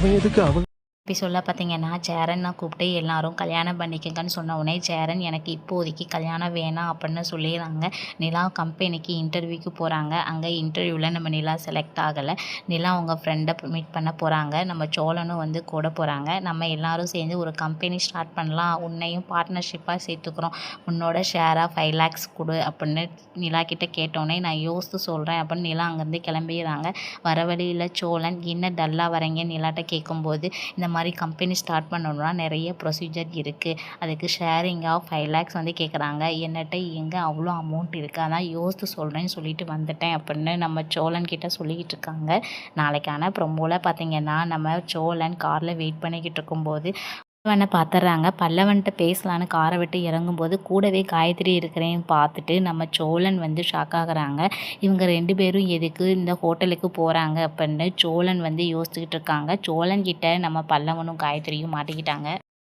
இவன் எதுக்கு அவங்க சொல்ல பார்த்தீங்கன்னா, சேரன் நான் கூப்பிட்டு எல்லாரும் கல்யாணம் பண்ணிக்கங்கன்னு சொன்ன உடனே, சேரன் எனக்கு இப்போதைக்கு கல்யாணம் வேணாம் அப்படின்னு சொல்லிடுறாங்க. நிலா கம்பெனிக்கு இன்டர்வியூக்கு போகிறாங்க. அங்கே இன்டர்வியூவில் நம்ம நிலா செலக்ட் ஆகலை. நிலா அவங்க ஃப்ரெண்டை மீட் பண்ண போகிறாங்க. நம்ம சோழனும் வந்து கூட போகிறாங்க. நம்ம எல்லாரும் சேர்ந்து ஒரு கம்பெனி ஸ்டார்ட் பண்ணலாம், உன்னையும் பார்ட்னர்ஷிப்பாக சேர்த்துக்கிறோம், உன்னோட ஷேராக 5 lakhs கொடு அப்படின்னு நிலா கிட்ட கேட்டோன்னே, நான் யோசித்து சொல்கிறேன் அப்படின்னு நிலா அங்கேருந்து கிளம்பிடுறாங்க. வர வழியில் சோழன் என்ன டல்லாக வரீங்க நிலாட்ட கேட்கும்போது, இந்த மாதிரி கம்பெனி ஸ்டார்ட் பண்ணணும்னா நிறைய ப்ரொசீஜர் இருக்குது, அதுக்கு ஷேரிங் ஆஃப் 5 lakhs வந்து கேட்குறாங்க. என்னட்ட எங்கே அவ்வளோ அமௌண்ட் இருக்குது, அதான் யோசித்து சொல்கிறேன்னு சொல்லிட்டு வந்துட்டேன் அப்படின்னு நம்ம சோழன் கிட்ட சொல்லிக்கிட்டு இருக்காங்க. நாளைக்கான ப்ரொமோவில் பார்த்தீங்கன்னா, நம்ம சோழன் காரில் வெயிட் பண்ணிக்கிட்டு இருக்கும்போது பல்லவனை பார்த்துட்றாங்க. பல்லவன்கிட்ட பேசலான்னு காரை விட்டு இறங்கும்போது கூடவே காயத்ரி இருக்கிறேன்னு பார்த்துட்டு நம்ம சோழன் வந்து ஷாக் ஆகுறாங்க. இவங்க 2 பேரும் எதுக்கு இந்த ஹோட்டலுக்கு போகிறாங்க அப்படின்னு சோழன் வந்து யோசிச்சுக்கிட்டு இருக்காங்க. சோழன் கிட்ட நம்ம பல்லவனும் காயத்ரியும் மாட்டிக்கிட்டாங்க.